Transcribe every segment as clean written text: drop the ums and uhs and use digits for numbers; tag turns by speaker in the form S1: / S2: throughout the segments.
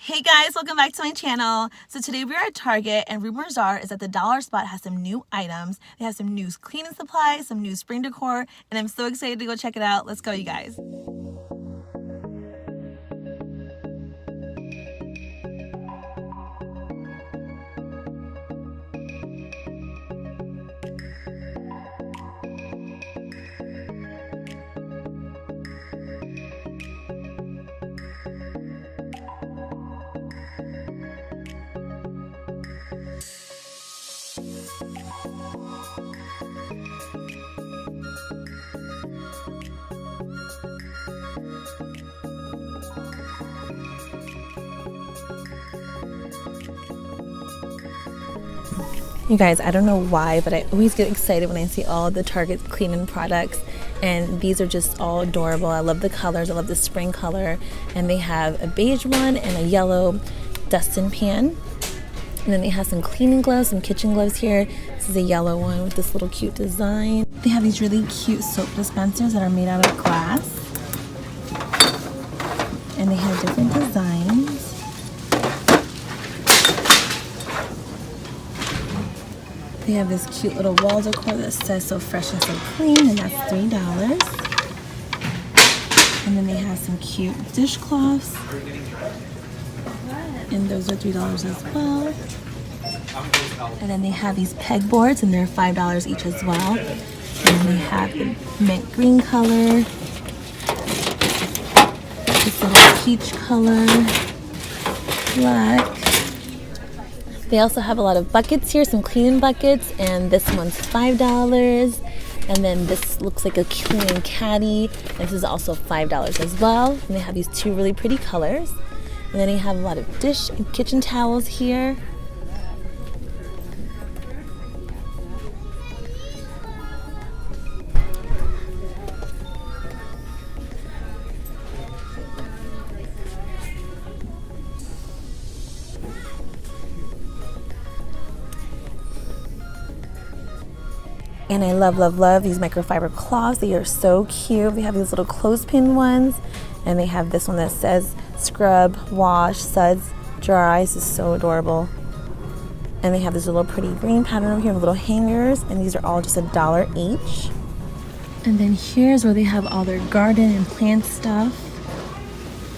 S1: Hey guys, welcome back to my channel. So today we are at Target and rumors are is that the dollar spot has some new items. They have some new cleaning supplies, some new spring decor, and I'm so excited to go check it out. Let's go, you guys. You guys, I don't know why, but I always get excited when I see all the Target cleaning products, and these are just all adorable. I love the colors. I love the spring color, and they have a beige one and a yellow dusting pan, and then they have some cleaning gloves, some kitchen gloves here. This is a yellow one with this little cute design. They have these really cute soap dispensers that are made out of glass, and they have different designs. They have this cute little wall decor that says so fresh and so clean, and that's $3. And then they have some cute dishcloths, and those are $3 as well. And then they have these pegboards, and they're $5 each as well. And they have the mint green color, this little peach color, black. They also have a lot of buckets here, some cleaning buckets, and this one's $5. And then this looks like a cleaning caddy, and this is also $5 as well. And they have these two really pretty colors. And then they have a lot of dish and kitchen towels here. And I love, love, love these microfiber cloths. They are so cute. They have these little clothespin ones, and they have this one that says scrub, wash, suds, dry. This is so adorable. And they have this little pretty green pattern over here with little hangers, and these are all just $1 each. And then here's where they have all their garden and plant stuff.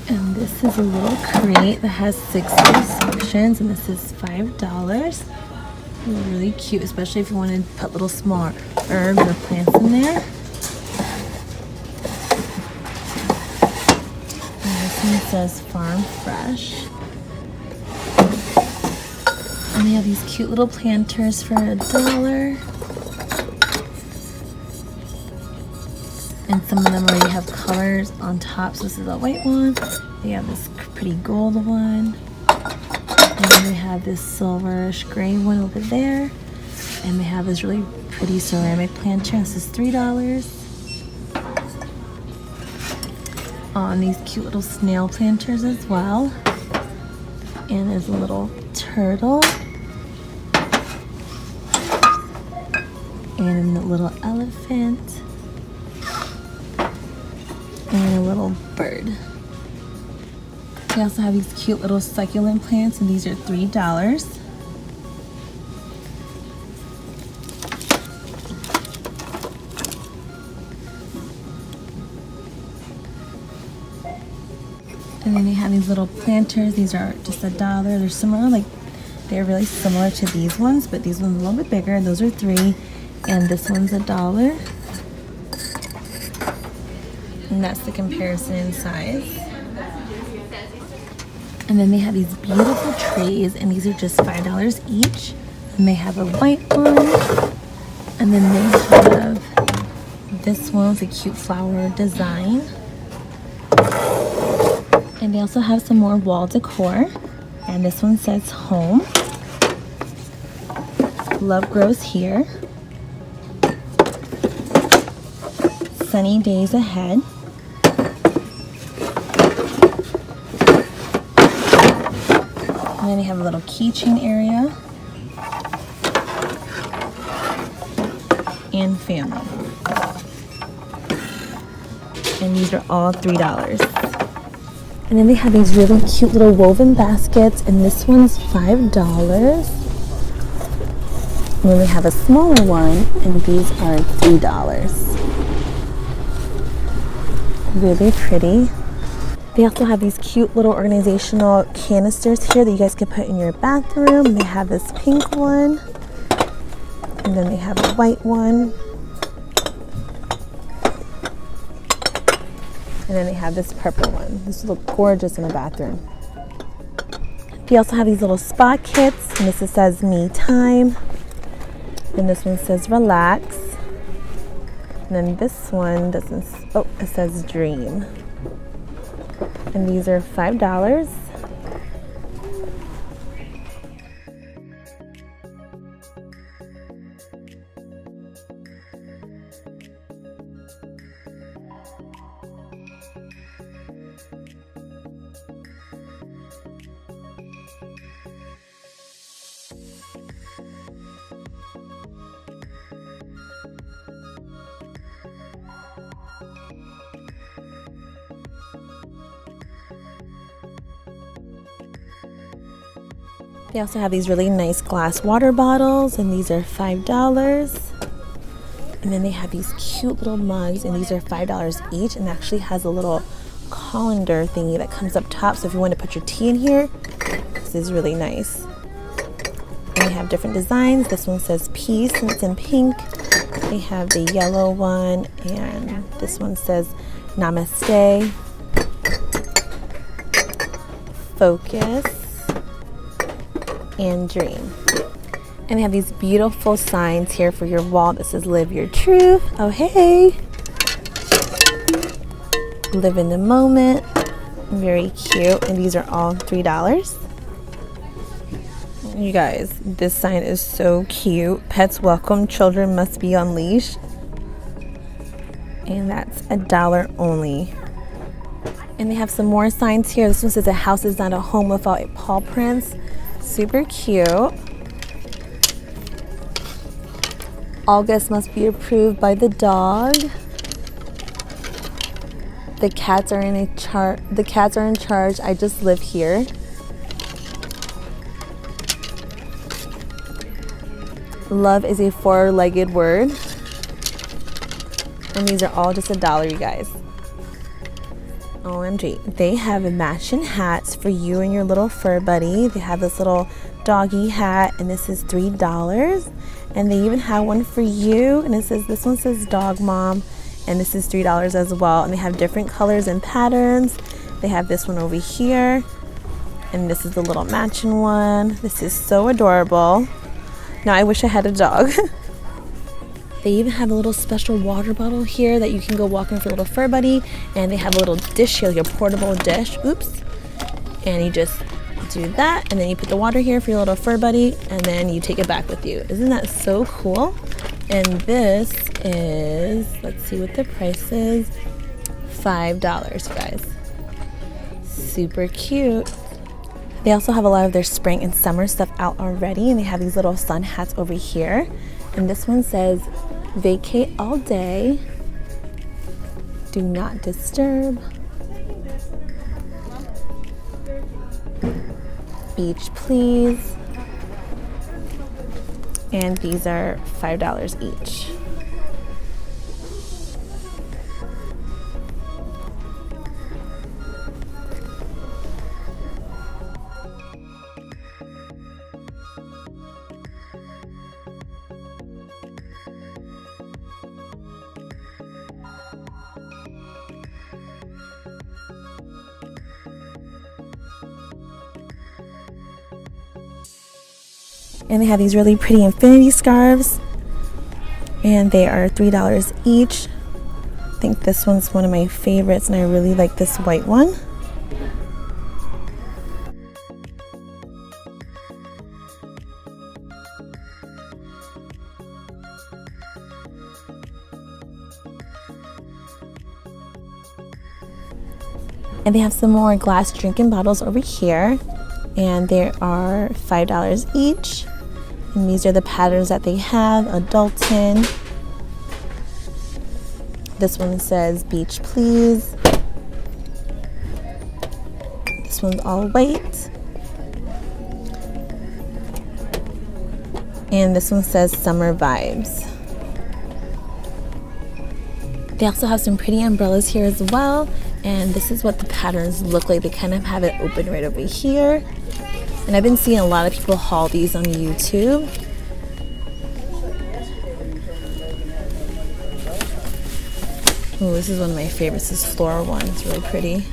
S1: And this is a little crate that has 6 sections, and this is $5. Really cute, especially if you want to put little small herbs or plants in there. And this one says Farm Fresh. And they have these cute little planters for $1. And some of them already have colors on top. So this is a white one. They have this pretty gold one. And then they have this silverish gray one over there. And they have this really pretty ceramic planter. This is $3. And these cute little snail planters as well. And there's a little turtle. And a little elephant. And a little bird. They also have these cute little succulent plants, and these are $3. And then they have these little planters. These are just $1. They're similar, they're really similar to these ones, but these ones are a little bit bigger. Those are $3, and this one's $1. And that's the comparison in size. And then they have these beautiful trays, and these are just $5 each. And they have a white one, and then they have this one with a cute flower design. And they also have some more wall decor, and this one says home. Love grows here. Sunny days ahead. And then they have a little keychain area. And family. And these are all $3. And then they have these really cute little woven baskets, and this one's $5. And then they have a smaller one, and these are $3. Really pretty. They also have these cute little organizational canisters here that you guys can put in your bathroom. They have this pink one, and then they have a white one. And then they have this purple one. This will look gorgeous in a bathroom. They also have these little spot kits, and this says me time. And this one says relax. And then this one doesn't, oh, it says dream. And these are $5. They also have these really nice glass water bottles, and these are $5. And then they have these cute little mugs, and these are $5 each, and actually has a little colander thingy that comes up top, so if you want to put your tea in here, this is really nice. And they have different designs. This one says peace, and it's in pink. They have the yellow one, and this one says namaste, focus, and dream. And they have these beautiful signs here for your wall that says live your truth. Oh hey, live in the moment. Very cute. And these are all $3. You guys, this sign is so cute. Pets welcome, children must be on leash. And that's $1 only. And they have some more signs here. This one says a house is not a home without paw prints. Super cute. All guests must be approved by the dog. The cats are in charge. I just live here. Love is a four-legged word. And these are all just $1, you guys. OMG. They have matching hats for you and your little fur buddy. They have this little doggy hat, and this is $3. And they even have one for you, and this one says dog mom, and this is $3 as well. And they have different colors and patterns. They have this one over here, and this is the little matching one. This is so adorable. Now I wish I had a dog. They even have a little special water bottle here that you can go walk in for a little fur buddy. And they have a little dish here, like a portable dish. Oops. And you just do that, and then you put the water here for your little fur buddy, and then you take it back with you. Isn't that so cool? And this is, let's see what the price is, $5, guys. Super cute. They also have a lot of their spring and summer stuff out already, and they have these little sun hats over here. And this one says, vacate all day, do not disturb, beach please, and these are $5 each. And they have these really pretty infinity scarves, and they are $3 each. I think this one's one of my favorites, and I really like this white one. And they have some more glass drinking bottles over here, and they are $5 each. And these are the patterns that they have. Adultin. This one says beach please. This one's all white. And this one says Summer Vibes. They also have some pretty umbrellas here as well. And this is what the patterns look like. They kind of have it open right over here. And I've been seeing a lot of people haul these on YouTube. Oh, this is one of my favorites, this floral one. It's really pretty.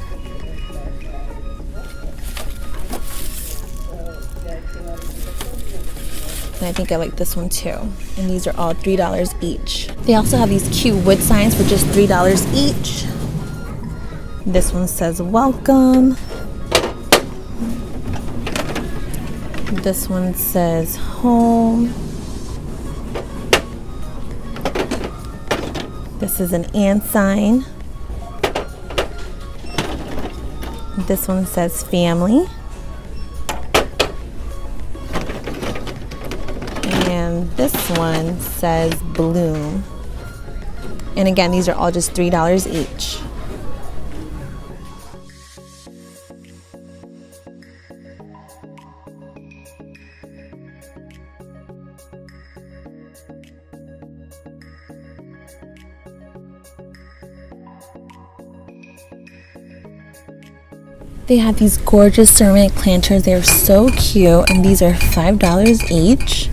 S1: And I think I like this one too. And these are all $3 each. They also have these cute wood signs for just $3 each. This one says welcome. This one says home. This is an and sign. This one says family. And this one says bloom. And again, these are all just $3 each. They have these gorgeous ceramic planters. They're so cute, and these are $5 each.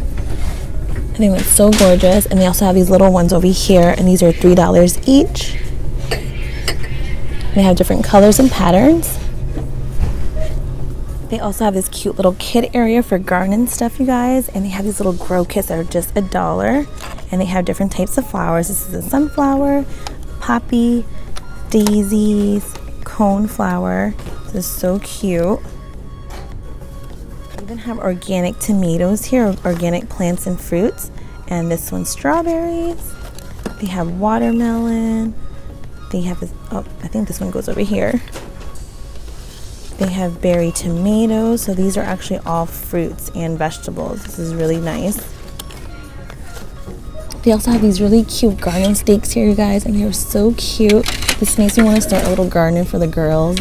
S1: I think that's so gorgeous. And they also have these little ones over here, and these are $3 each. They have different colors and patterns. They also have this cute little kid area for garden stuff, you guys. And they have these little grow kits that are just $1. And they have different types of flowers. This is a sunflower, poppy, daisies, cone flower. This is so cute. They even have organic tomatoes here, organic plants and fruits. And this one's strawberries. They have watermelon. They have this, oh, I think this one goes over here. They have berry tomatoes. So these are actually all fruits and vegetables. This is really nice. They also have these really cute garden stakes here, you guys, and they're so cute. This makes me want to start a little garden for the girls.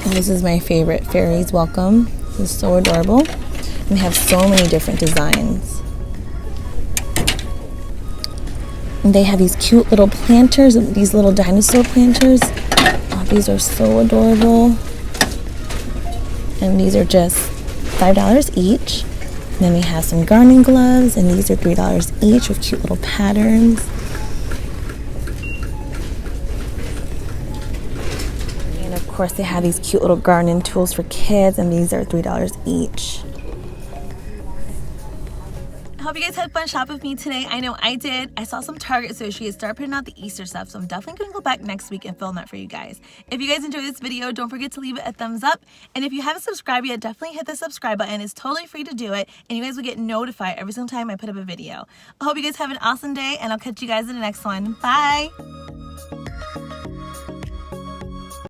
S1: And this is my favorite, Fairies Welcome. This is so adorable. And they have so many different designs. And they have these cute little planters, these little dinosaur planters. Oh, these are so adorable. And these are just $5 each. And then we have some gardening gloves, and these are $3 each with cute little patterns. And of course they have these cute little gardening tools for kids, and these are $3 each. I hope you guys had fun shopping with me today. I know I did. I saw some Target associates start putting out the Easter stuff, so I'm definitely going to go back next week and film that for you guys. If you guys enjoyed this video, don't forget to leave it a thumbs up. And if you haven't subscribed yet, definitely hit the subscribe button. It's totally free to do it, and you guys will get notified every single time I put up a video. I hope you guys have an awesome day, and I'll catch you guys in the next one. Bye!